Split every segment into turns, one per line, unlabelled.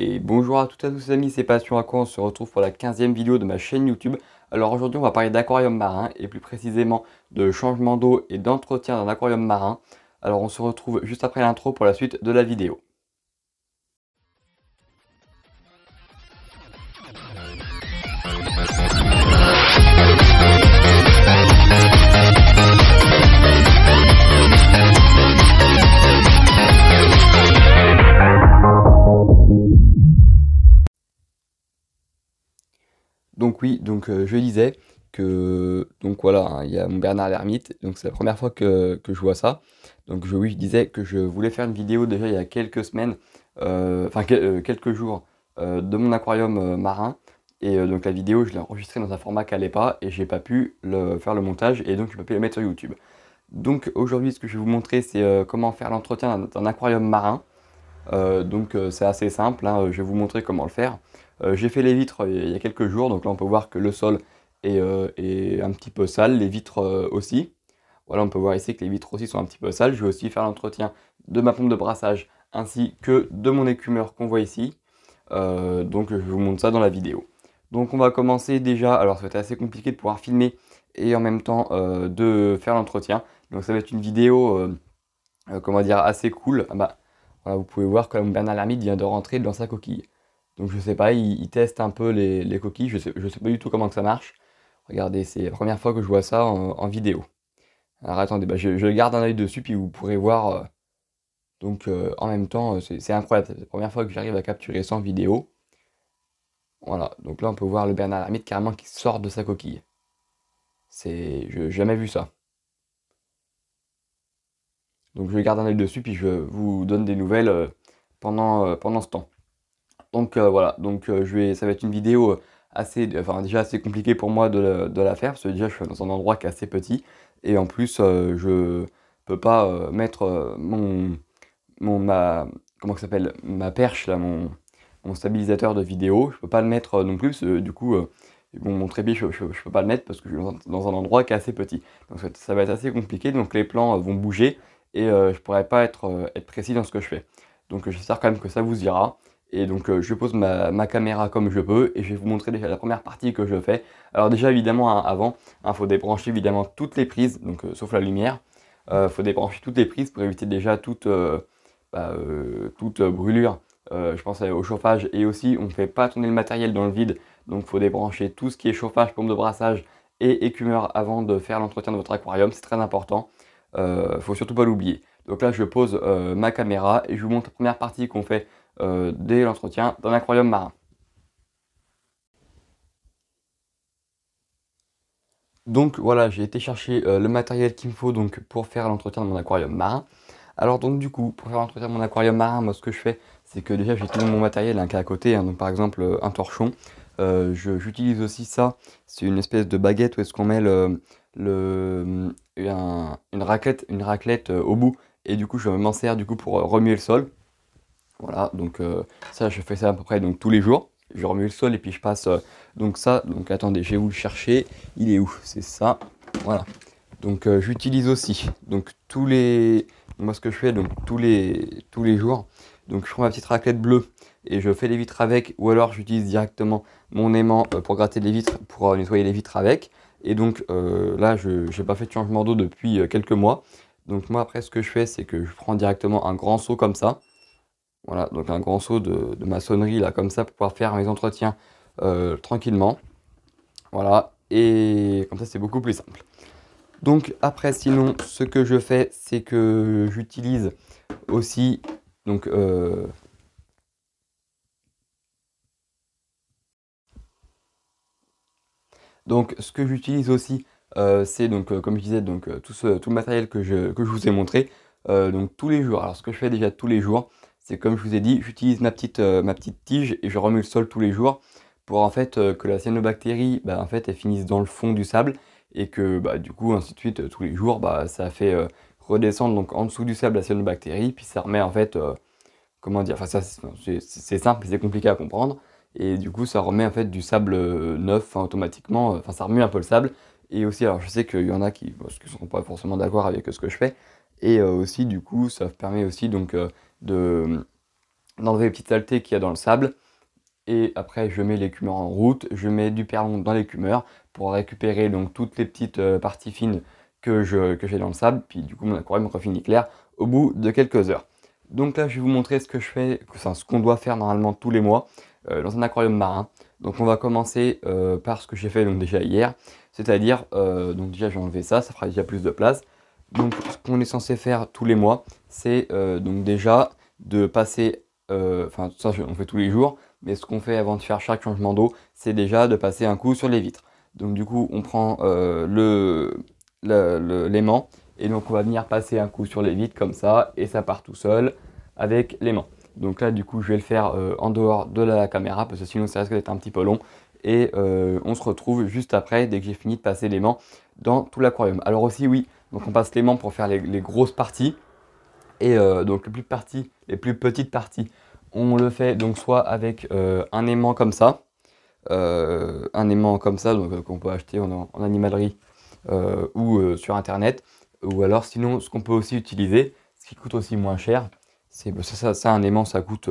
Et bonjour à toutes et à tous les amis, c'est Passion Aqua, on se retrouve pour la 15e vidéo de ma chaîne YouTube. Alors aujourd'hui on va parler d'aquarium marin et plus précisément de changement d'eau et d'entretien d'un aquarium marin. Alors on se retrouve juste après l'intro pour la suite de la vidéo. Donc oui, je disais que voilà, hein, il y a mon Bernard l'ermite, donc c'est la première fois que je vois ça. Oui, je disais que je voulais faire une vidéo déjà il y a quelques semaines, quelques jours de mon aquarium marin. Et donc la vidéo, je l'ai enregistrée dans un format qui n'allait pas et j'ai pas pu faire le montage et donc je peux pas le mettre sur YouTube. Donc aujourd'hui, ce que je vais vous montrer, c'est comment faire l'entretien d'un aquarium marin. C'est assez simple, hein, je vais vous montrer comment le faire. J'ai fait les vitres il y a quelques jours, donc là on peut voir que le sol est un petit peu sale, les vitres aussi. Voilà, on peut voir ici que les vitres aussi sont un petit peu sales. Je vais aussi faire l'entretien de ma pompe de brassage ainsi que de mon écumeur qu'on voit ici. Je vous montre ça dans la vidéo. Donc on va commencer déjà, alors ça va être assez compliqué de pouvoir filmer et en même temps de faire l'entretien. Donc ça va être une vidéo, comment dire, assez cool. Ah bah, voilà, vous pouvez voir que Bernard l'ermite vient de rentrer dans sa coquille. Donc je sais pas, il teste un peu les coquilles, je sais pas du tout comment que ça marche. Regardez, c'est la première fois que je vois ça en vidéo. Alors attendez, bah, je garde un œil dessus, puis vous pourrez voir. En même temps, c'est incroyable, c'est la première fois que j'arrive à capturer ça en vidéo. Voilà, donc là on peut voir le Bernard l'ermite carrément qui sort de sa coquille. Je n'ai jamais vu ça. Donc je garde un œil dessus, puis je vous donne des nouvelles pendant ce temps. Ça va être une vidéo déjà assez compliquée pour moi de la faire, parce que déjà je suis dans un endroit qui est assez petit, et en plus je peux pas mettre comment ça s'appelle, ma perche là, mon stabilisateur de vidéo, je peux pas le mettre non plus, parce que, du coup, mon trépied je peux pas le mettre parce que je suis dans un endroit qui est assez petit. Donc ça va être assez compliqué, donc les plans vont bouger, et je pourrais pas être précis dans ce que je fais. Donc j'espère quand même que ça vous ira. Et donc je pose ma caméra comme je peux et je vais vous montrer déjà la première partie que je fais. Alors déjà évidemment avant, il faut débrancher évidemment toutes les prises, sauf la lumière. Il faut débrancher toutes les prises pour éviter déjà toute brûlure. Je pense au chauffage, et aussi on ne fait pas tourner le matériel dans le vide. Donc il faut débrancher tout ce qui est chauffage, pompe de brassage et écumeur avant de faire l'entretien de votre aquarium. C'est très important. Faut surtout pas l'oublier. Donc là je pose ma caméra et je vous montre la première partie qu'on fait dès l'entretien d'un aquarium marin. Donc voilà, j'ai été chercher le matériel qu'il me faut donc pour faire l'entretien de mon aquarium marin. Alors donc du coup, pour faire l'entretien de mon aquarium marin, moi ce que je fais, c'est que déjà j'ai tout mon matériel qui est à côté, hein, donc par exemple un torchon. J'utilise aussi ça, c'est une espèce de baguette où est-ce qu'on met une raclette au bout, et du coup je m'en sers du coup pour remuer le sol. Voilà, ça je fais ça à peu près donc tous les jours. Je remue le sol et puis je passe donc attendez, je vais vous le chercher. Il est où? C'est ça. Voilà. J'utilise aussi donc moi ce que je fais donc tous les jours. Donc je prends ma petite raclette bleue et je fais les vitres avec, ou alors j'utilise directement mon aimant pour gratter les vitres, pour nettoyer les vitres avec. Et là je n'ai pas fait de changement d'eau depuis quelques mois. Donc moi après ce que je fais, c'est que je prends directement un grand seau comme ça. Voilà, donc un grand seau de maçonnerie là comme ça pour pouvoir faire mes entretiens tranquillement. Voilà, et comme ça c'est beaucoup plus simple. Donc après sinon ce que je fais, c'est que j'utilise aussi donc ce que j'utilise aussi, c'est comme je disais tout le matériel que je vous ai montré donc tous les jours. Alors ce que je fais déjà tous les jours, c'est comme je vous ai dit, j'utilise ma petite tige et je remue le sol tous les jours pour en fait que la cyanobactérie en fait elle finisse dans le fond du sable, et que du coup ainsi de suite tous les jours ça fait redescendre donc en dessous du sable la cyanobactérie, puis ça remet en fait comment dire, enfin ça c'est simple, c'est compliqué à comprendre. Et du coup ça remet en fait du sable neuf, hein, automatiquement, enfin ça remue un peu le sable. Et aussi, alors je sais qu'il y en a qui ne sont pas forcément d'accord avec ce que je fais, et aussi du coup ça permet aussi donc d'enlever les petites saletés qu'il y a dans le sable. Et après, je mets l'écumeur en route, je mets du perlon dans l'écumeur pour récupérer donc toutes les petites parties fines que j'ai dans le sable. Puis du coup, mon aquarium refinit clair au bout de quelques heures. Donc là, je vais vous montrer ce que je fais, enfin, ce qu'on doit faire normalement tous les mois dans un aquarium marin. Donc on va commencer par ce que j'ai fait donc déjà hier, c'est-à-dire, donc déjà j'ai enlevé ça, ça fera déjà plus de place. Donc ce qu'on est censé faire tous les mois, c'est donc déjà de passer, enfin ça on fait tous les jours, mais ce qu'on fait avant de faire chaque changement d'eau, c'est déjà de passer un coup sur les vitres. Donc du coup on prend l'aimant et donc on va venir passer un coup sur les vitres comme ça et ça part tout seul avec l'aimant. Donc là du coup je vais le faire en dehors de la caméra parce que sinon ça risque d'être un petit peu long. Et on se retrouve juste après dès que j'ai fini de passer l'aimant dans tout l'aquarium. Alors aussi oui, donc on passe l'aimant pour faire les grosses parties. Et donc les plus petites parties, on le fait donc soit avec un aimant comme ça, donc qu'on peut acheter en animalerie ou sur internet, ou alors sinon ce qu'on peut aussi utiliser, ce qui coûte aussi moins cher, c'est ça un aimant ça coûte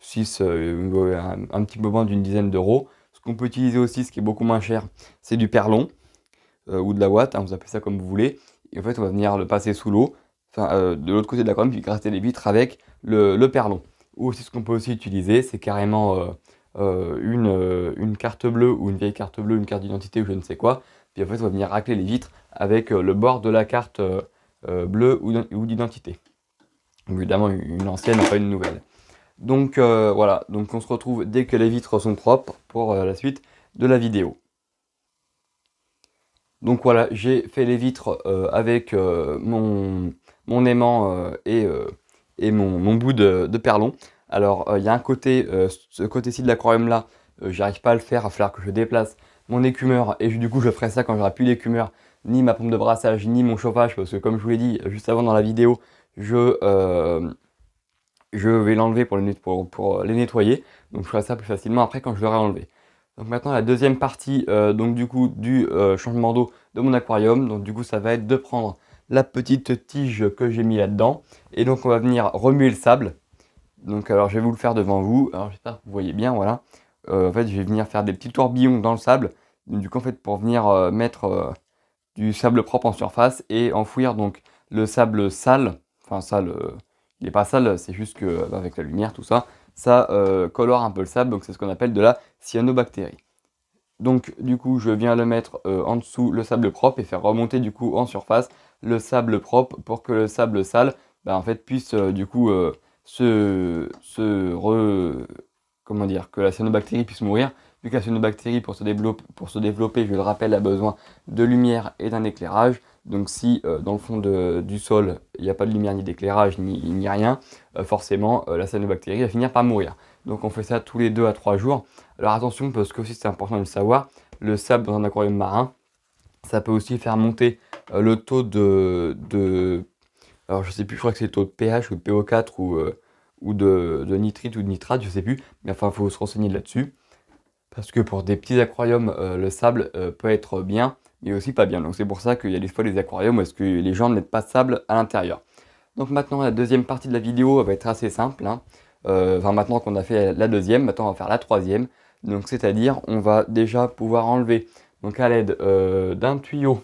6, un petit peu moins d'une dizaine d'euros. Ce qu'on peut utiliser aussi, ce qui est beaucoup moins cher, c'est du perlon ou de la ouate, hein, vous appelez ça comme vous voulez. Et en fait on va venir le passer sous l'eau, enfin de l'autre côté de l'aquarium, puis gratter les vitres avec le perlon. Ou aussi ce qu'on peut aussi utiliser, c'est carrément une carte bleue ou une vieille carte bleue, une carte d'identité ou je ne sais quoi. Puis en fait, on va venir racler les vitres avec le bord de la carte bleue ou d'identité. Évidemment, une ancienne, pas une nouvelle. Donc voilà, donc on se retrouve dès que les vitres sont propres pour la suite de la vidéo. Donc voilà, j'ai fait les vitres avec mon aimant et mon bout de perlon. Alors il y a un côté, ce côté-ci de l'aquarium là, j'arrive pas à le faire, il va falloir que je déplace mon écumeur et du coup je ferai ça quand j'aurai plus d'écumeur, ni ma pompe de brassage, ni mon chauffage, parce que comme je vous l'ai dit juste avant dans la vidéo, je vais l'enlever pour les nettoyer, donc je ferai ça plus facilement après quand je l'aurai enlevé. Donc maintenant la deuxième partie donc du coup du changement d'eau de mon aquarium, donc du coup ça va être de prendre la petite tige que j'ai mis là-dedans et donc on va venir remuer le sable. Donc alors je vais vous le faire devant vous, alors j'espère que vous voyez bien, voilà. En fait je vais venir faire des petits tourbillons dans le sable, donc, du coup en fait pour venir mettre du sable propre en surface et enfouir donc le sable sale, enfin sale, il n'est pas sale, c'est juste que avec la lumière tout ça, ça colore un peu le sable, donc c'est ce qu'on appelle de la cyanobactérie. Donc du coup je viens le mettre en dessous le sable propre et faire remonter du coup en surface le sable propre pour que le sable sale en fait puisse du coup comment dire, que la cyanobactérie puisse mourir, vu que la cyanobactérie pour se développer, je le rappelle, a besoin de lumière et d'un éclairage. Donc si dans le fond du sol, il n'y a pas de lumière ni d'éclairage ni rien, forcément la cyanobactérie va finir par mourir. Donc on fait ça tous les 2 à 3 jours. Alors attention, parce que aussi c'est important de le savoir, le sable dans un aquarium marin, ça peut aussi faire monter le taux alors je sais plus, je crois que c'est le taux de pH ou de PO4 ou de nitrite ou de nitrate, je sais plus, mais enfin il faut se renseigner là-dessus. Parce que pour des petits aquariums, le sable peut être bien, mais aussi pas bien. Donc c'est pour ça qu'il y a des fois des aquariums où est-ce que les gens ne mettent pas de sable à l'intérieur. Donc maintenant la deuxième partie de la vidéo va être assez simple, hein. Enfin maintenant qu'on a fait la deuxième, maintenant on va faire la troisième. Donc c'est-à-dire on va déjà pouvoir enlever donc à l'aide d'un tuyau.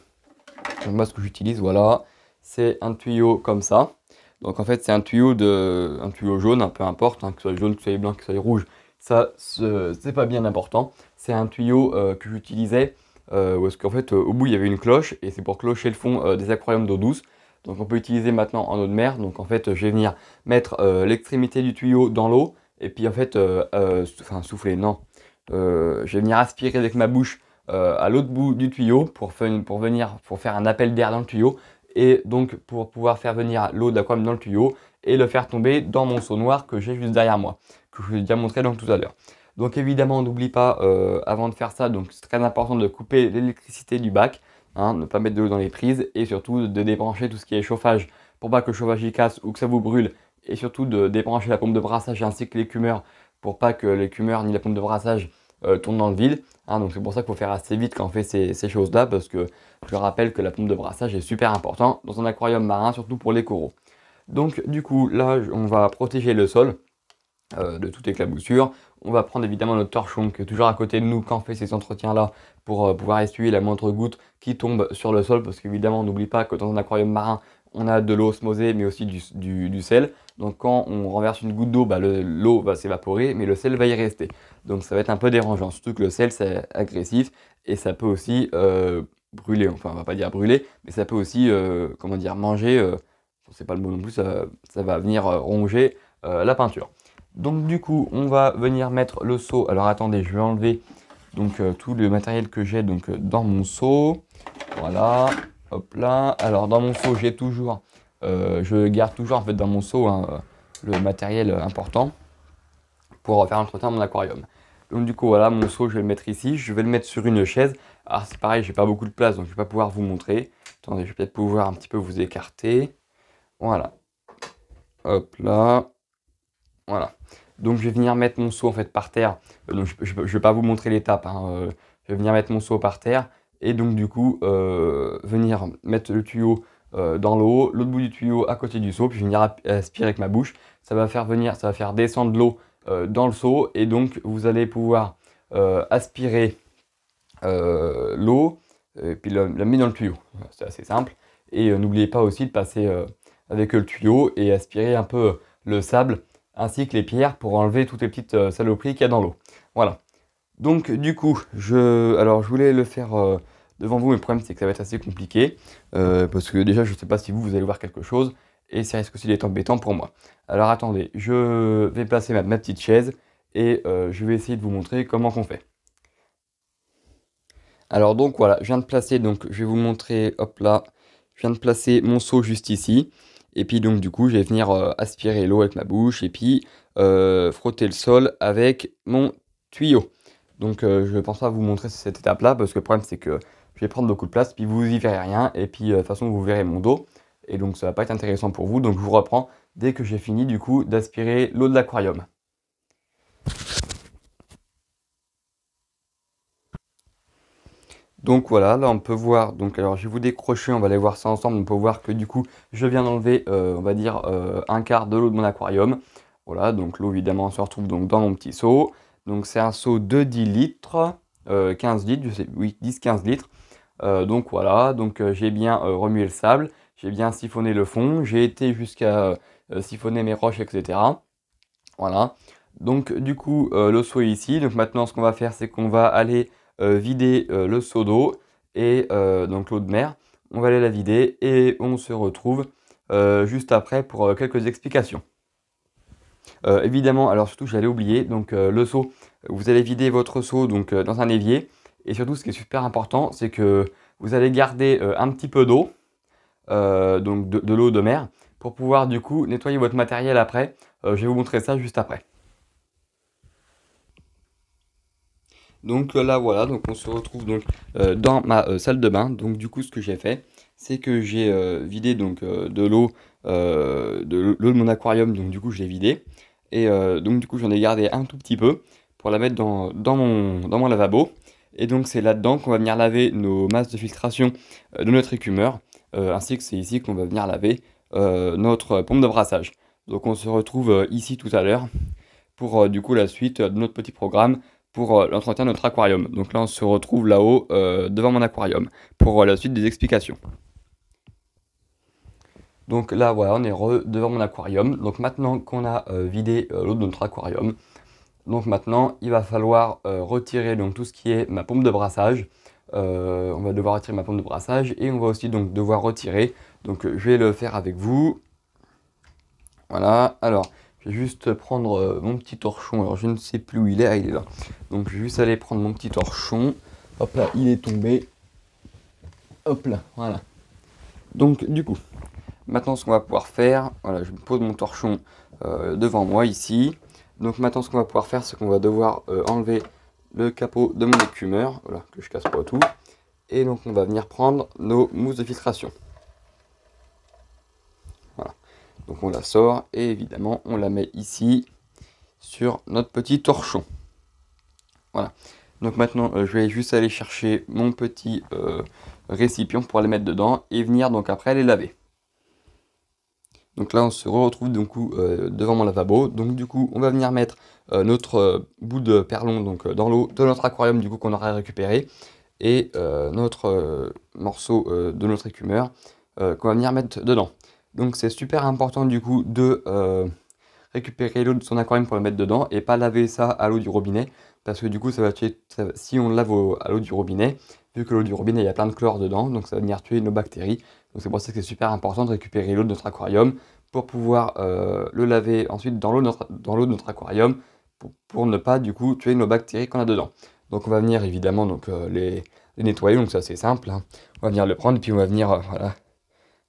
Donc moi ce que j'utilise, voilà, c'est un tuyau comme ça. Donc en fait c'est un tuyau jaune, hein, peu importe, hein, que ce soit jaune, que ce soit blanc, que ce soit rouge, ça c'est pas bien important. C'est un tuyau que j'utilisais où est-ce qu'en fait au bout il y avait une cloche et c'est pour clocher le fond des aquariums d'eau douce. Donc on peut utiliser maintenant en eau de mer. Donc en fait je vais venir mettre l'extrémité du tuyau dans l'eau et puis en fait, enfin souffler, non. Je vais venir aspirer avec ma bouche à l'autre bout du tuyau pour faire un appel d'air dans le tuyau et donc pour pouvoir faire venir l'eau de l'aquarium dans le tuyau et le faire tomber dans mon seau noir que j'ai juste derrière moi, que je vous ai déjà montré donc tout à l'heure. Donc évidemment on n'oublie pas avant de faire ça, donc c'est très important de couper l'électricité du bac, hein, ne pas mettre de l'eau dans les prises et surtout de débrancher tout ce qui est chauffage pour pas que le chauffage y casse ou que ça vous brûle et surtout de débrancher la pompe de brassage ainsi que l'écumeur pour pas que l'écumeur ni la pompe de brassage tourne dans le vide, hein. Donc c'est pour ça qu'il faut faire assez vite quand on fait ces choses-là parce que je rappelle que la pompe de brassage est super important dans un aquarium marin, surtout pour les coraux. Donc du coup là on va protéger le sol de toute éclaboussure. On va prendre évidemment notre torchon qui est toujours à côté de nous quand on fait ces entretiens-là pour pouvoir essuyer la moindre goutte qui tombe sur le sol, parce qu'évidemment on n'oublie pas que dans un aquarium marin on a de l'eau osmosée mais aussi du sel. Donc quand on renverse une goutte d'eau, bah, l'eau va s'évaporer mais le sel va y rester. Donc ça va être un peu dérangeant, surtout que le sel c'est agressif et ça peut aussi brûler, enfin on va pas dire brûler, mais ça peut aussi comment dire, manger, c'est pas le mot non plus, ça va venir ronger la peinture. Donc du coup, on va venir mettre le seau. Alors attendez, je vais enlever donc tout le matériel que j'ai donc dans mon seau. Voilà, hop là. Alors dans mon seau, j'ai toujours, je garde toujours en fait dans mon seau hein, le matériel important pour faire l'entretien de mon aquarium. Donc du coup, voilà, mon seau, je vais le mettre ici. Je vais le mettre sur une chaise. Alors c'est pareil, j'ai pas beaucoup de place, donc je vais pas pouvoir vous montrer. Attendez, je vais peut-être pouvoir un petit peu vous écarter. Voilà. Hop là. Voilà. Donc je vais venir mettre mon seau en fait par terre. Donc je vais pas vous montrer l'étape, hein, je vais venir mettre mon seau par terre et donc du coup venir mettre le tuyau dans l'eau, l'autre bout du tuyau à côté du seau, puis je vais venir aspirer avec ma bouche. Ça va faire descendre l'eau dans le seau et donc vous allez pouvoir aspirer l'eau et puis la mettre dans le tuyau. C'est assez simple. Et n'oubliez pas aussi de passer avec le tuyau et aspirer un peu le sable ainsi que les pierres pour enlever toutes les petites saloperies qu'il y a dans l'eau. Voilà. Donc du coup, alors je voulais le faire devant vous, mais le problème c'est que ça va être assez compliqué parce que déjà je ne sais pas si vous allez voir quelque chose et ça risque aussi d'être embêtant pour moi. Alors attendez, je vais placer ma petite chaise et je vais essayer de vous montrer comment qu'on fait. Alors donc voilà, je viens de placer, donc je vais vous montrer, hop là, je viens de placer mon seau juste ici. Et puis donc du coup, je vais venir aspirer l'eau avec ma bouche et puis frotter le sol avec mon tuyau. Donc je ne pense pas vous montrer cette étape-là parce que le problème c'est que je vais prendre beaucoup de place, puis vous y verrez rien, et puis de toute façon vous verrez mon dos. Et donc ça va pas être intéressant pour vous, donc je vous reprends dès que j'ai fini du coup d'aspirer l'eau de l'aquarium. Donc voilà, là on peut voir, donc alors je vais vous décrocher, on va aller voir ça ensemble, on peut voir que du coup je viens d'enlever, on va dire, un quart de l'eau de mon aquarium. Voilà, donc l'eau évidemment se retrouve donc dans mon petit seau. Donc c'est un seau de 10 litres, 15 litres, je sais, oui, 10-15 litres. Donc voilà, donc j'ai bien remué le sable, j'ai bien siphonné le fond, j'ai été jusqu'à siphonner mes roches, etc. Voilà, donc du coup le seau est ici, donc maintenant ce qu'on va faire c'est qu'on va aller vider le seau d'eau et donc l'eau de mer. On va aller la vider et on se retrouve juste après pour quelques explications. Évidemment, alors surtout j'allais oublier, donc le seau, vous allez vider votre seau donc, dans un évier. Et surtout ce qui est super important, c'est que vous allez garder un petit peu d'eau, donc de l'eau de mer, pour pouvoir du coup nettoyer votre matériel après. Je vais vous montrer ça juste après. Donc là voilà, donc on se retrouve donc dans ma salle de bain. Donc du coup ce que j'ai fait, c'est que j'ai vidé donc de l'eau de mon aquarium, donc du coup je l'ai vidé. Et donc du coup j'en ai gardé un tout petit peu pour la mettre dans mon lavabo. Et donc c'est là-dedans qu'on va venir laver nos masses de filtration de notre écumeur, ainsi que c'est ici qu'on va venir laver notre pompe de brassage. Donc on se retrouve ici tout à l'heure pour du coup la suite de notre petit programme pour l'entretien de notre aquarium. Donc là, on se retrouve là-haut devant mon aquarium pour la suite des explications. Donc là, voilà, on est devant mon aquarium. Donc maintenant qu'on a vidé l'eau de notre aquarium, donc maintenant, il va falloir retirer donc, tout ce qui est ma pompe de brassage. On va devoir retirer ma pompe de brassage et on va aussi donc devoir retirer. Donc je vais le faire avec vous. Voilà, alors je vais juste prendre mon petit torchon. Alors je ne sais plus où il est, ah, il est là. Donc je vais juste aller prendre mon petit torchon. Hop là, il est tombé. Hop là, voilà. Donc du coup, maintenant ce qu'on va pouvoir faire, voilà, je pose mon torchon devant moi ici. Donc maintenant ce qu'on va pouvoir faire, c'est qu'on va devoir enlever le capot de mon écumeur, voilà, que je casse pas tout. Et donc on va venir prendre nos mousses de filtration. Voilà. Donc on la sort et évidemment on la met ici sur notre petit torchon. Voilà. Donc maintenant je vais juste aller chercher mon petit récipient pour les mettre dedans et venir donc après les laver. Donc là, on se retrouve du coup devant mon lavabo. Donc du coup, on va venir mettre notre bout de perlon donc, dans l'eau de notre aquarium du coup qu'on aura récupéré et notre morceau de notre écumeur qu'on va venir mettre dedans. Donc c'est super important du coup de récupérer l'eau de son aquarium pour le mettre dedans et pas laver ça à l'eau du robinet parce que du coup ça va tuer, si on le lave à l'eau du robinet, vu que l'eau du robinet il y a plein de chlore dedans, donc ça va venir tuer nos bactéries. Donc c'est pour ça que c'est super important de récupérer l'eau de notre aquarium pour pouvoir le laver ensuite dans l'eau de notre aquarium pour ne pas du coup tuer nos bactéries qu'on a dedans. Donc on va venir évidemment donc, les nettoyer, donc ça c'est simple, hein. On va venir le prendre puis on va venir voilà,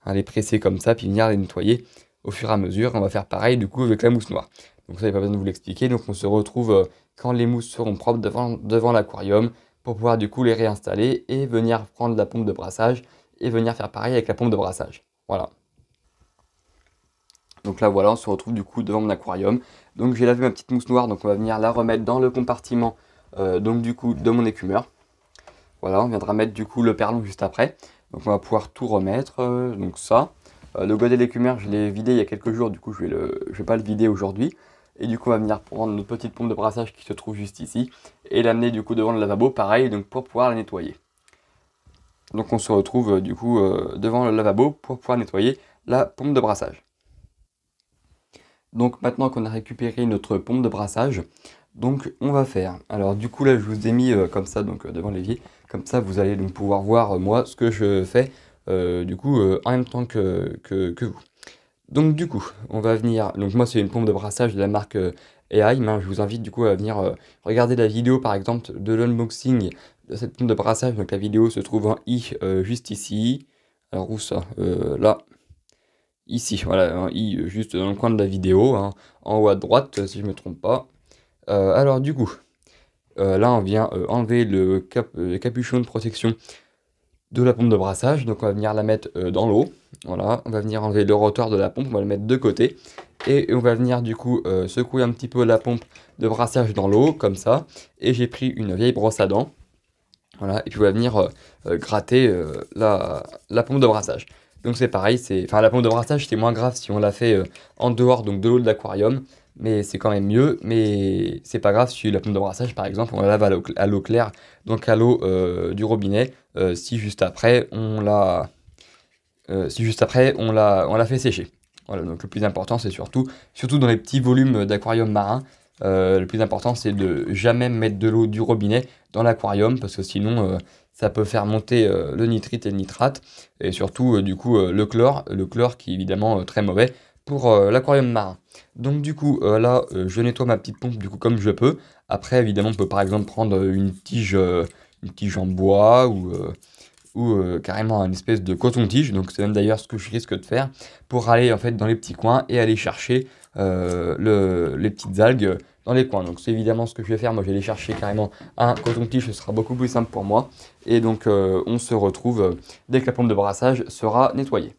hein, les presser comme ça puis venir les nettoyer au fur et à mesure. On va faire pareil du coup avec la mousse noire. Donc ça il n'y a pas besoin de vous l'expliquer, donc on se retrouve quand les mousses seront propres devant l'aquarium pour pouvoir du coup les réinstaller et venir prendre la pompe de brassage et venir faire pareil avec la pompe de brassage. Voilà. Donc là voilà, on se retrouve du coup devant mon aquarium. Donc j'ai lavé ma petite mousse noire, donc on va venir la remettre dans le compartiment donc du coup de mon écumeur. Voilà, on viendra mettre du coup le perlon juste après. Donc on va pouvoir tout remettre, donc ça. Le godet de l'écumeur, je l'ai vidé il y a quelques jours, du coup je vais pas le vider aujourd'hui. Et du coup on va venir prendre notre petite pompe de brassage qui se trouve juste ici et l'amener du coup devant le lavabo, pareil, donc pour pouvoir la nettoyer. Donc on se retrouve du coup devant le lavabo pour pouvoir nettoyer la pompe de brassage. Donc maintenant qu'on a récupéré notre pompe de brassage, donc on va faire. Alors du coup là je vous ai mis comme ça donc devant l'évier, comme ça vous allez donc pouvoir voir moi ce que je fais du coup en même temps que vous. Donc du coup on va venir, donc moi c'est une pompe de brassage de la marque EHEIM, hein. Je vous invite du coup à venir regarder la vidéo par exemple de l'unboxing de cette pompe de brassage, donc la vidéo se trouve en i juste ici. Alors où ça là. Ici, voilà, un i juste dans le coin de la vidéo, hein, en haut à droite, si je ne me trompe pas. Alors du coup, là on vient enlever le capuchon de protection de la pompe de brassage. Donc on va venir la mettre dans l'eau. Voilà, on va venir enlever le rotor de la pompe, on va le mettre de côté. Et on va venir du coup secouer un petit peu la pompe de brassage dans l'eau, comme ça. Et j'ai pris une vieille brosse à dents. Voilà, et puis on va venir gratter la pompe de brassage. Donc c'est pareil, enfin la pompe de brassage c'est moins grave si on la fait en dehors donc de l'eau de l'aquarium, mais c'est quand même mieux. Mais c'est pas grave si la pompe de brassage par exemple on la lave à l'eau claire, donc à l'eau du robinet, si juste après on la fait sécher. Voilà, donc le plus important c'est surtout dans les petits volumes d'aquarium marin. Le plus important c'est de jamais mettre de l'eau du robinet dans l'aquarium parce que sinon ça peut faire monter le nitrite et le nitrate et surtout du coup le chlore qui est évidemment très mauvais pour l'aquarium marin. Donc du coup là je nettoie ma petite pompe du coup comme je peux. Après évidemment on peut par exemple prendre une tige en bois ou carrément une espèce de coton-tige. Donc c'est même d'ailleurs ce que je risque de faire pour aller en fait dans les petits coins et aller chercher les petites algues dans les coins. Donc c'est évidemment ce que je vais faire. Moi je vais aller chercher carrément un coton-tige, ce sera beaucoup plus simple pour moi. Et donc on se retrouve dès que la pompe de brassage sera nettoyée.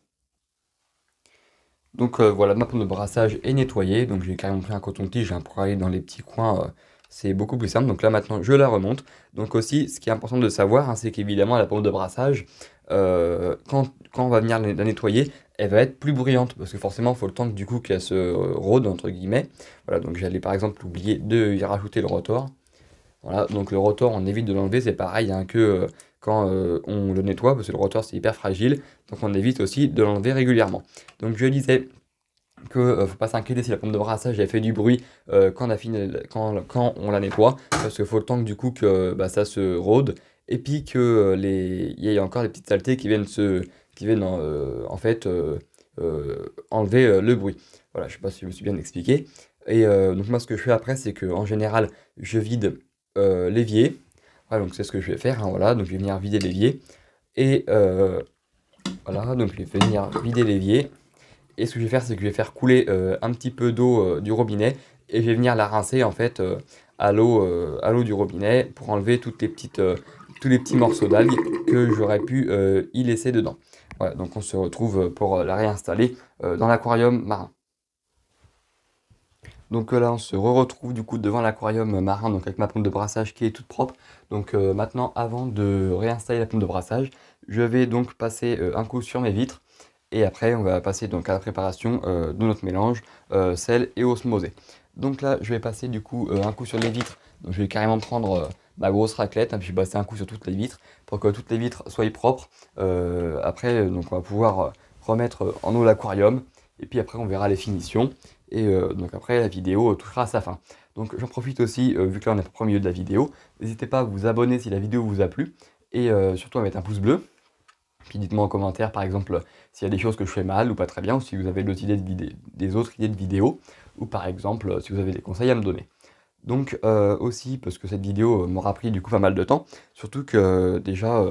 Donc voilà, ma pompe de brassage est nettoyée. Donc j'ai carrément pris un coton-tige hein, pour aller dans les petits coins. C'est beaucoup plus simple. Donc là maintenant je la remonte. Donc aussi ce qui est important de savoir, hein, c'est qu'évidemment la pompe de brassage, quand on va venir la nettoyer, elle va être plus bruyante. Parce que forcément il faut le temps que, du coup qu'elle se rôde entre guillemets. Voilà, donc j'allais par exemple oublier de y rajouter le rotor. Voilà, donc le rotor, on évite de l'enlever, c'est pareil hein, que quand on le nettoie, parce que le rotor c'est hyper fragile, donc on évite aussi de l'enlever régulièrement. Donc je disais que faut pas s'inquiéter si la pompe de brassage elle fait du bruit quand on la nettoie, parce qu'il faut le temps que du coup que bah, ça se rôde, et puis que il y a encore des petites saletés qui viennent en fait enlever le bruit. Voilà, je sais pas si je me suis bien expliqué. Et donc moi ce que je fais après, c'est que en général, je vide l'évier. Voilà, donc c'est ce que je vais faire, hein, voilà, donc je vais venir vider l'évier. Et voilà, donc je vais venir vider l'évier. Et ce que je vais faire, c'est que je vais faire couler un petit peu d'eau du robinet. Et je vais venir la rincer en fait à l'eau du robinet pour enlever tous les petits morceaux d'algues que j'aurais pu y laisser dedans. Voilà, donc on se retrouve pour la réinstaller dans l'aquarium marin. Donc là, on se retrouve du coup devant l'aquarium marin, donc avec ma pompe de brassage qui est toute propre. Donc maintenant, avant de réinstaller la pompe de brassage, je vais donc passer un coup sur mes vitres Et après, on va passer donc à la préparation de notre mélange sel et osmosé. Donc là, je vais passer du coup un coup sur les vitres. Donc je vais carrément prendre ma grosse raclette, hein, puis je vais passer un coup sur toutes les vitres pour que toutes les vitres soient propres. Après, donc on va pouvoir remettre en eau l'aquarium. Et puis après, on verra les finitions. Et donc après, la vidéo touchera à sa fin. Donc j'en profite aussi, vu que là on est au milieu de la vidéo, n'hésitez pas à vous abonner si la vidéo vous a plu. Et surtout à mettre un pouce bleu. Puis dites-moi en commentaire, par exemple, s'il y a des choses que je fais mal ou pas très bien, ou si vous avez d'autres idées des autres idées de vidéos, ou par exemple, si vous avez des conseils à me donner. Donc aussi, parce que cette vidéo m'aura pris du coup pas mal de temps, surtout que déjà,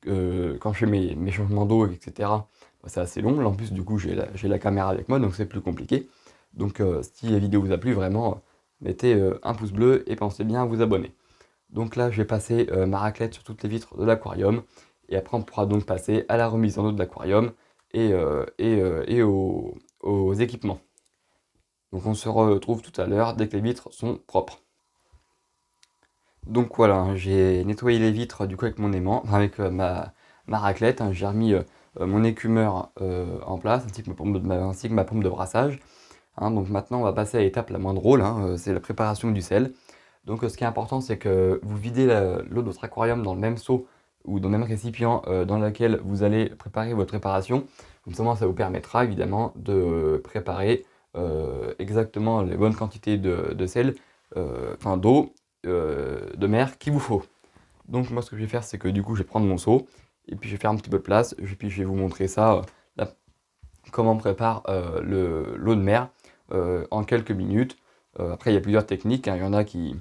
quand je fais mes changements d'eau, etc., bah, c'est assez long. Là, en plus, du coup, j'ai la caméra avec moi, donc c'est plus compliqué. Donc si la vidéo vous a plu, vraiment, mettez un pouce bleu et pensez bien à vous abonner. Donc là, je vais passer ma raclette sur toutes les vitres de l'aquarium. Et après, on pourra donc passer à la remise en eau de l'aquarium et aux équipements. Donc on se retrouve tout à l'heure dès que les vitres sont propres. Donc voilà, hein, j'ai nettoyé les vitres du coup avec mon aimant, enfin, avec ma raclette. Hein, j'ai remis mon écumeur en place, ainsi que ma pompe de brassage. Hein, donc maintenant, on va passer à l'étape la moins drôle, hein, c'est la préparation du sel. Donc ce qui est important, c'est que vous videz l'eau de votre aquarium dans le même seau ou dans le même récipient dans lequel vous allez préparer votre préparation. Comme ça vous permettra évidemment de préparer exactement les bonnes quantités de sel, enfin d'eau de mer qu'il vous faut. Donc moi ce que je vais faire, c'est que du coup je vais prendre mon seau et puis je vais faire un petit peu de place et puis je vais vous montrer ça, comment on prépare l'eau de mer en quelques minutes. Après il y a plusieurs techniques, hein. Il y en a qui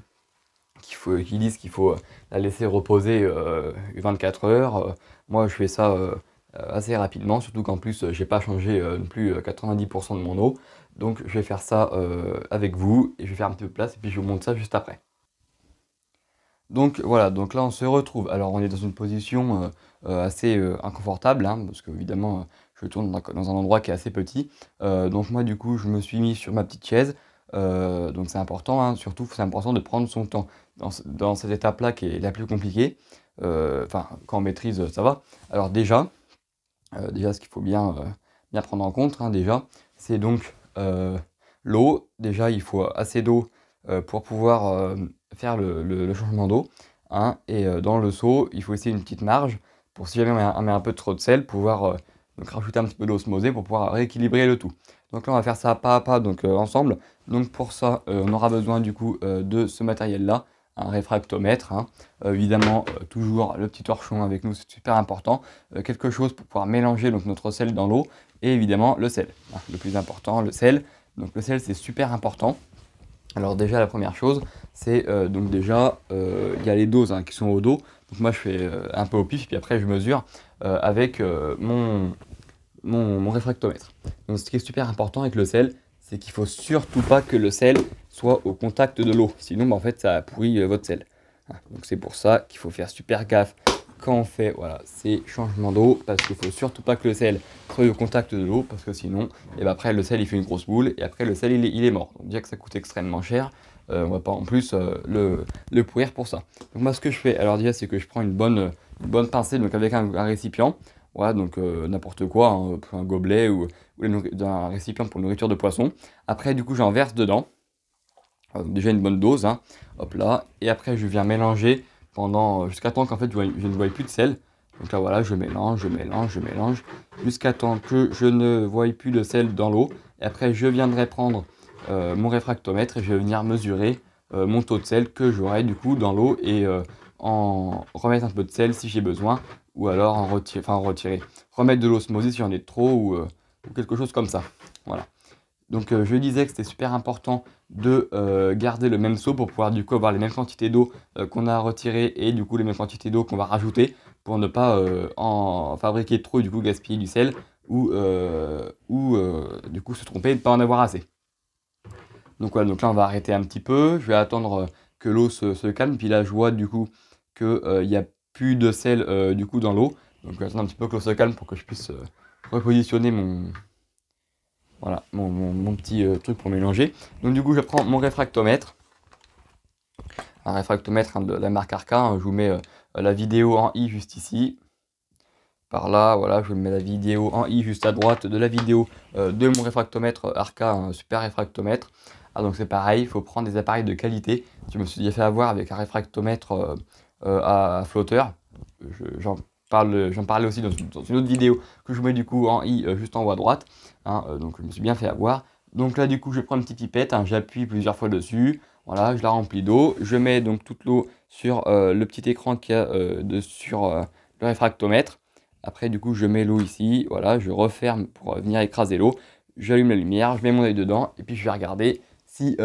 disent qu'il faut la laisser reposer 24 heures. Moi, je fais ça assez rapidement, surtout qu'en plus, j'ai pas changé non plus 90% de mon eau. Donc, je vais faire ça avec vous et je vais faire un petit peu de place et puis je vous montre ça juste après. Donc voilà, donc là on se retrouve. Alors on est dans une position assez inconfortable, hein, parce que évidemment je tourne dans un endroit qui est assez petit. Donc moi du coup je me suis mis sur ma petite chaise. Donc c'est important, hein, surtout c'est important de prendre son temps dans cette étape-là qui est la plus compliquée. Enfin quand on maîtrise ça va. Alors déjà ce qu'il faut bien prendre en compte, hein, déjà, c'est donc l'eau. Déjà il faut assez d'eau pour pouvoir faire le changement d'eau. Hein, et dans le seau, il faut essayer une petite marge pour si jamais on met un peu trop de sel, pouvoir donc rajouter un petit peu d'osmosée pour pouvoir rééquilibrer le tout. Donc là, on va faire ça pas à pas donc, ensemble. Donc pour ça, on aura besoin du coup de ce matériel-là, un réfractomètre. Hein. Évidemment, toujours le petit torchon avec nous, c'est super important. Quelque chose pour pouvoir mélanger donc, notre sel dans l'eau et évidemment le sel. Hein, le plus important, le sel. Donc le sel, c'est super important. Alors déjà la première chose, c'est donc déjà il y a les doses hein, qui sont au dos. Donc moi je fais un peu au pif, puis après je mesure avec mon réfractomètre. Donc ce qui est super important avec le sel, c'est qu'il faut surtout pas que le sel soit au contact de l'eau. Sinon bah, en fait ça pourrit votre sel. Hein, donc c'est pour ça qu'il faut faire super gaffe quand on fait voilà, ces changements d'eau, parce qu'il faut surtout pas que le sel soit au contact de l'eau, parce que sinon, et ben après le sel il fait une grosse boule, et après le sel il est mort. Donc déjà que ça coûte extrêmement cher, on va pas en plus le pourrir pour ça. Donc moi ce que je fais, alors déjà c'est que je prends une bonne pincée, donc avec un récipient, voilà, donc n'importe quoi, hein, un gobelet ou un récipient pour nourriture de poisson. Après du coup j'en verse dedans, déjà une bonne dose, hein, hop là, et après je viens mélanger pendant jusqu'à temps qu'en fait je ne voie plus de sel. Donc là voilà, je mélange, jusqu'à temps que je ne voie plus de sel dans l'eau. Et après je viendrai prendre mon réfractomètre et je vais venir mesurer mon taux de sel que j'aurai du coup dans l'eau et en remettre un peu de sel si j'ai besoin, ou alors en retirer, remettre de l'osmose si j'en ai trop ou quelque chose comme ça. Voilà. Donc je disais que c'était super important de garder le même seau pour pouvoir du coup avoir les mêmes quantités d'eau qu'on a retirées et du coup les mêmes quantités d'eau qu'on va rajouter pour ne pas en fabriquer trop et du coup gaspiller du sel ou du coup se tromper et ne pas en avoir assez. Donc voilà, donc là on va arrêter un petit peu, je vais attendre que l'eau se calme, puis là je vois du coup qu'il n'y a plus de sel du coup dans l'eau. Donc je vais attendre un petit peu que l'eau se calme pour que je puisse repositionner voilà, mon petit truc pour mélanger. Donc du coup, je prends mon réfractomètre. Un réfractomètre hein, de la marque Arca. Hein, je vous mets la vidéo en i juste ici. par là, voilà, je mets la vidéo en i juste à droite de la vidéo de mon réfractomètre Arca, un super réfractomètre. Ah, donc c'est pareil, il faut prendre des appareils de qualité. Je me suis déjà fait avoir avec un réfractomètre à flotteur. J'en parlais aussi dans une autre vidéo que je vous mets du coup en i juste en haut à droite. Hein, donc je me suis bien fait avoir. Donc là du coup je prends une petite pipette, hein, j'appuie plusieurs fois dessus. Voilà, je la remplis d'eau. Je mets donc toute l'eau sur le petit écran qu'il y a sur le réfractomètre. Après, du coup, je mets l'eau ici. Voilà, je referme pour venir écraser l'eau. J'allume la lumière, je mets mon œil dedans et puis je vais regarder si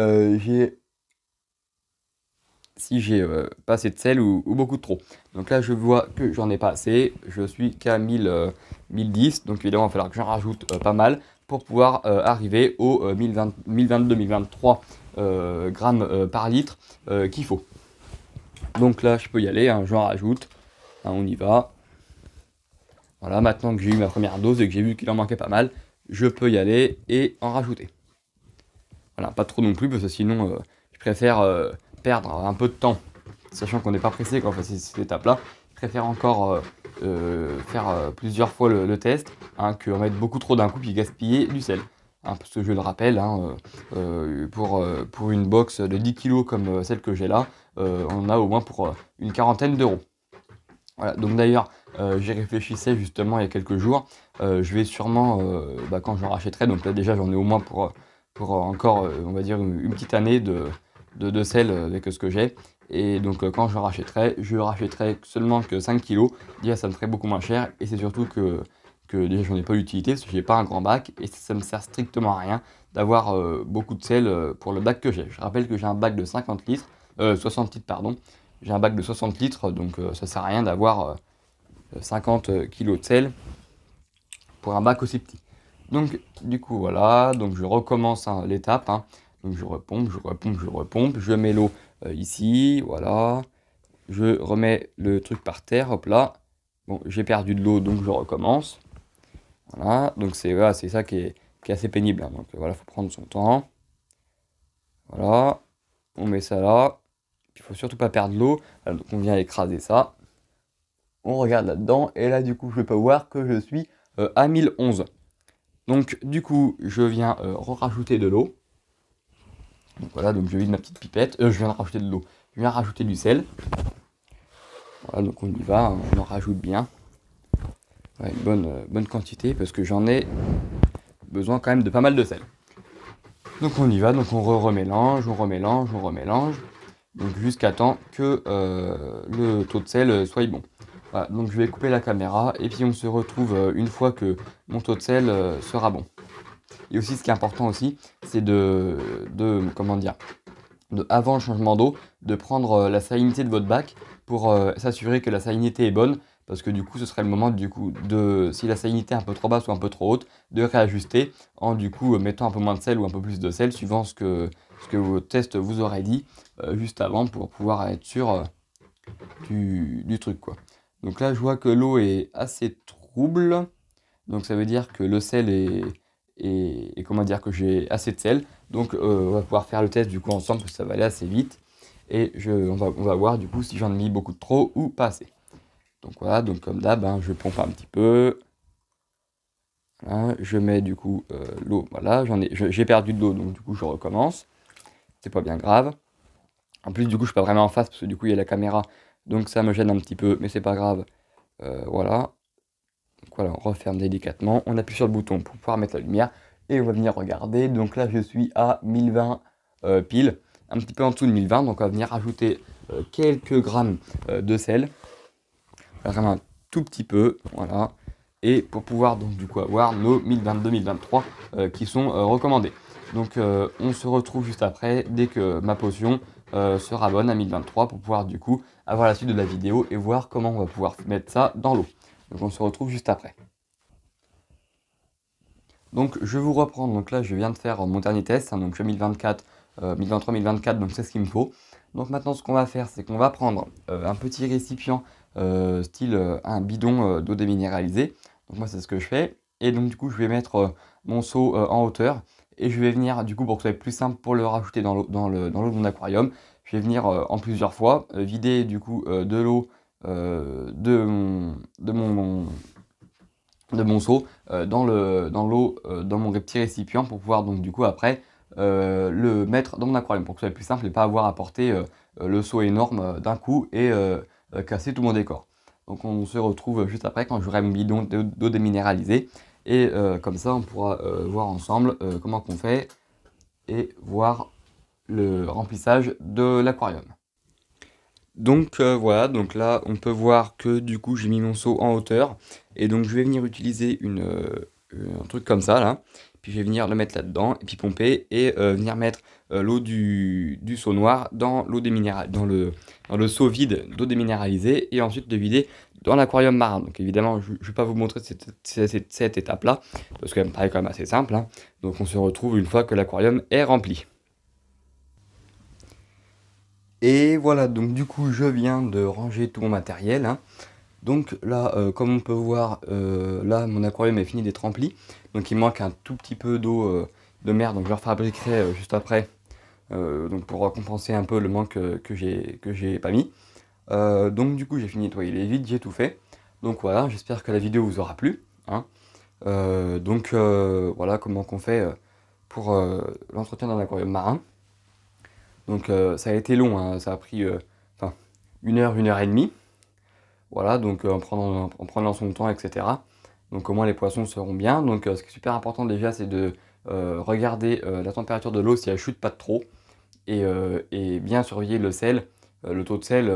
j'ai pas assez de sel ou beaucoup trop. Donc là, je vois que j'en ai pas assez. Je suis qu'à 1010. Donc évidemment, il va falloir que j'en rajoute pas mal pour pouvoir arriver aux 1022-1023 grammes par litre qu'il faut. Donc là, je peux y aller, hein, j'en rajoute. Hein, on y va. Voilà, maintenant que j'ai eu ma première dose et que j'ai vu qu'il en manquait pas mal, je peux y aller et en rajouter. Voilà, pas trop non plus, parce que sinon, je préfère perdre un peu de temps, sachant qu'on n'est pas pressé quand on fait cette étape-là. Je préfère encore faire plusieurs fois le test, hein, que en mettre beaucoup trop d'un coup puis gaspiller du sel. Hein, parce que je le rappelle, hein, pour une box de 10 kg comme celle que j'ai là, on a au moins pour une quarantaine d'euros. Voilà, donc d'ailleurs, j'y réfléchissais justement il y a quelques jours. Je vais sûrement, quand j'en rachèterai, donc là déjà j'en ai au moins pour encore, on va dire, une petite année de sel avec ce que j'ai. Et donc quand je rachèterai seulement que 5 kilos. Déjà ça me ferait beaucoup moins cher. Et c'est surtout que déjà j'en ai pas l'utilité parce que j'ai pas un grand bac. Et ça me sert strictement à rien d'avoir beaucoup de sel pour le bac que j'ai. Je rappelle que j'ai un bac de 50 litres, 60 litres pardon. J'ai un bac de 60 litres, donc ça sert à rien d'avoir 50 kg de sel pour un bac aussi petit. Donc du coup voilà, donc je recommence hein, l'étape. Hein. Donc je repompe, je mets l'eau ici, voilà. Je remets le truc par terre, hop là. Bon, j'ai perdu de l'eau, donc je recommence. Voilà, donc c'est ça qui est assez pénible. Hein. Donc voilà, il faut prendre son temps. Voilà, on met ça là. Il faut surtout pas perdre l'eau. Donc on vient écraser ça. On regarde là-dedans. Et là, du coup, je peux voir que je suis à 1011. Donc, du coup, je viens rajouter de l'eau. Donc voilà, donc je vide ma petite pipette. Je viens de rajouter de l'eau. Je viens rajouter du sel. Voilà, donc on y va. On en rajoute bien. Ouais, une bonne quantité parce que j'en ai besoin quand même de pas mal de sel. Donc on y va. Donc on remélange, on remélange. Donc jusqu'à temps que le taux de sel soit bon. Voilà, donc je vais couper la caméra et puis on se retrouve une fois que mon taux de sel sera bon. Et aussi ce qui est important aussi, c'est comment dire, avant le changement d'eau, de prendre la salinité de votre bac pour s'assurer que la salinité est bonne. Parce que du coup, ce serait le moment du coup si la salinité est un peu trop basse ou un peu trop haute, de réajuster en du coup mettant un peu moins de sel ou un peu plus de sel, suivant ce que vos tests vous auraient dit juste avant pour pouvoir être sûr du truc quoi. Donc là, je vois que l'eau est assez trouble, donc ça veut dire que le sel et comment dire que j'ai assez de sel. Donc on va pouvoir faire le test du coup ensemble parce que ça va aller assez vite et on va voir du coup si j'en ai mis beaucoup de trop ou pas assez. Donc voilà, donc comme d'hab, hein, je pompe un petit peu. Voilà, je mets du coup l'eau. Voilà, j'ai perdu de l'eau, donc du coup je recommence. C'est pas bien grave. En plus, du coup, je suis pas vraiment en face parce que du coup il y a la caméra, donc ça me gêne un petit peu, mais c'est pas grave. Voilà. Donc voilà, on referme délicatement. On appuie sur le bouton pour pouvoir mettre la lumière et on va venir regarder. Donc là, je suis à 1020 pile, un petit peu en dessous de 1020. Donc on va venir ajouter quelques grammes de sel. Vraiment un tout petit peu, voilà, et pour pouvoir donc du coup avoir nos 1022-1023 qui sont recommandés. Donc on se retrouve juste après, dès que ma potion sera bonne à 1023 pour pouvoir du coup avoir la suite de la vidéo et voir comment on va pouvoir mettre ça dans l'eau. Donc on se retrouve juste après. Donc je vous reprends, donc là je viens de faire mon dernier test, hein, donc je 1024, 1023, 1024, donc c'est ce qu'il me faut. Donc maintenant ce qu'on va faire, c'est qu'on va prendre un petit récipient style un bidon d'eau déminéralisée. Donc moi c'est ce que je fais. Et donc du coup je vais mettre mon seau en hauteur. Et je vais venir du coup pour que ce soit plus simple pour le rajouter dans l'eau de mon aquarium. Je vais venir en plusieurs fois vider du coup de l'eau de mon de mon seau dans l'eau, dans mon petit récipient pour pouvoir donc du coup après le mettre dans mon aquarium pour que ce soit plus simple et pas avoir à porter le seau énorme d'un coup et casser tout mon décor. Donc on se retrouve juste après quand j'aurai mon bidon d'eau déminéralisée et comme ça on pourra voir ensemble comment qu'on fait et voir le remplissage de l'aquarium. Donc voilà, donc là on peut voir que du coup j'ai mis mon seau en hauteur et donc je vais venir utiliser un truc comme ça là, puis je vais venir le mettre là-dedans et puis pomper et venir mettre l'eau du seau noir dans l'eau dans le seau vide d'eau déminéralisée et ensuite de vider dans l'aquarium marin. Donc évidemment je ne vais pas vous montrer cette étape là parce qu'elle me paraît quand même assez simple, hein. Donc on se retrouve une fois que l'aquarium est rempli. Et voilà, donc du coup je viens de ranger tout mon matériel, hein. Donc là, comme on peut voir, là mon aquarium est fini d'être rempli. Donc il manque un tout petit peu d'eau de mer, donc je le refabriquerai juste après. Donc pour compenser un peu le manque que j'ai pas mis. Donc du coup j'ai fini de nettoyer les vides, j'ai tout fait. Donc voilà, j'espère que la vidéo vous aura plu, hein. Voilà comment qu'on fait pour l'entretien d'un aquarium marin. Donc ça a été long, hein, ça a pris enfin, 1 heure et demie. Voilà, donc en prenant son temps, etc. Donc au moins les poissons seront bien. Donc ce qui est super important déjà, c'est de regarder la température de l'eau si elle chute pas de trop. Et bien surveiller le sel, le taux de sel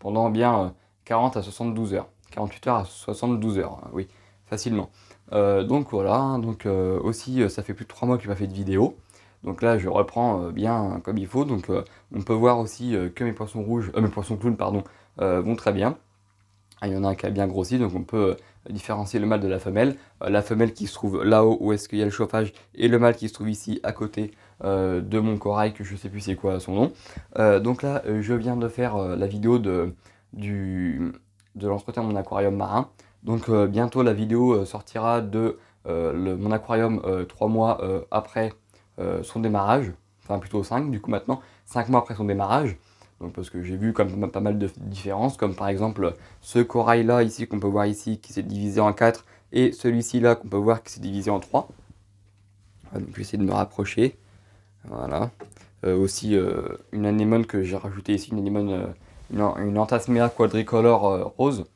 pendant bien 40 à 72 heures. 48 heures à 72 heures, hein, oui, facilement. Donc voilà, hein, donc aussi ça fait plus de 3 mois que je n'ai pas fait de vidéo. Donc là je reprends bien comme il faut. Donc on peut voir aussi que mes poissons rouges, mes poissons clowns pardon, vont très bien. Ah, il y en a un qui a bien grossi, donc on peut différencier le mâle de la femelle. La femelle qui se trouve là-haut où est-ce qu'il y a le chauffage et le mâle qui se trouve ici à côté de mon corail que je sais plus c'est quoi son nom. Donc là je viens de faire la vidéo de l'entretien de mon aquarium marin. Donc bientôt la vidéo sortira de mon aquarium 3 mois après son démarrage. Enfin plutôt 5 du coup maintenant, 5 mois après son démarrage. Donc, parce que j'ai vu comme pas mal de différences, comme par exemple ce corail là ici qu'on peut voir ici qui s'est divisé en 4 et celui-ci là qu'on peut voir qui s'est divisé en 3. Donc je vais essayer de me rapprocher. Voilà. Aussi une anémone que j'ai rajouté ici, une anémone, une Anthasmea quadricolore rose.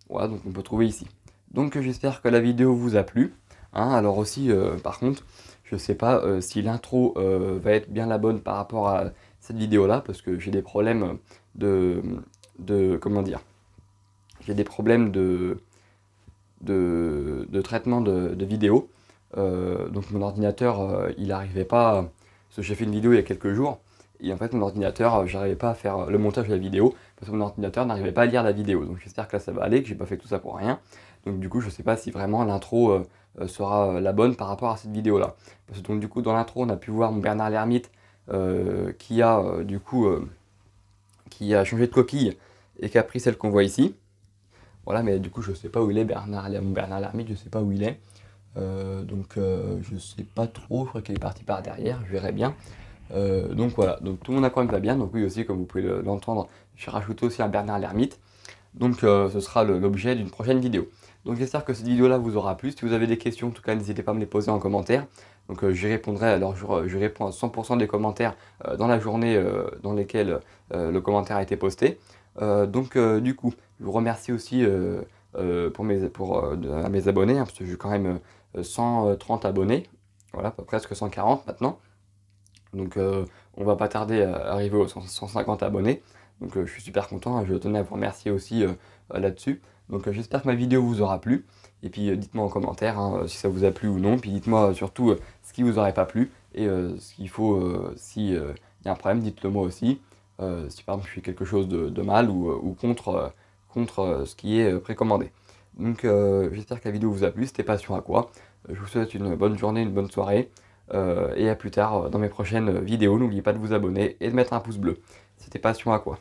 Voilà, donc on peut trouver ici. Donc j'espère que la vidéo vous a plu, hein. Alors aussi, par contre, je sais pas si l'intro va être bien la bonne par rapport à cette vidéo là, parce que j'ai des problèmes comment dire, j'ai des problèmes de traitement de vidéo. Donc mon ordinateur, il n'arrivait pas, parce que j'ai fait une vidéo il y a quelques jours, et en fait mon ordinateur, j'arrivais pas à faire le montage de la vidéo, parce que mon ordinateur n'arrivait pas à lire la vidéo. Donc j'espère que là ça va aller, que j'ai pas fait tout ça pour rien. Donc du coup je sais pas si vraiment l'intro sera la bonne par rapport à cette vidéo là. Parce que donc du coup dans l'intro on a pu voir mon Bernard l'ermite qui a du coup qui a changé de coquille et qui a pris celle qu'on voit ici. Voilà, mais du coup je sais pas où il est mon Bernard l'ermite, je sais pas où il est. Je sais pas trop, je crois qu'il est parti par derrière, je verrai bien. Donc voilà, donc tout mon aquarium va bien, donc oui aussi comme vous pouvez l'entendre, j'ai rajouté aussi un Bernard l'ermite. Donc ce sera l'objet d'une prochaine vidéo. Donc j'espère que cette vidéo là vous aura plu. Si vous avez des questions, en tout cas n'hésitez pas à me les poser en commentaire. Donc j'y répondrai, alors je réponds à 100% des commentaires dans la journée dans lesquelles le commentaire a été posté. Du coup, je vous remercie aussi à mes abonnés, hein, parce que j'ai quand même 130 abonnés, voilà, presque 140 maintenant. Donc on va pas tarder à arriver aux 150 abonnés. Donc je suis super content, hein, je tenais à vous remercier aussi là-dessus. Donc j'espère que ma vidéo vous aura plu. Et puis dites-moi en commentaire hein, si ça vous a plu ou non. Puis dites-moi surtout ce qui vous aurait pas plu. Et ce qu'il faut, si y a un problème, dites-le moi aussi. Si par exemple je fais quelque chose de mal ou contre ce qui est précommandé. Donc j'espère que la vidéo vous a plu. C'était Passion à quoi. Je vous souhaite une bonne journée, une bonne soirée. Et à plus tard dans mes prochaines vidéos. N'oubliez pas de vous abonner et de mettre un pouce bleu. C'était Passion à quoi.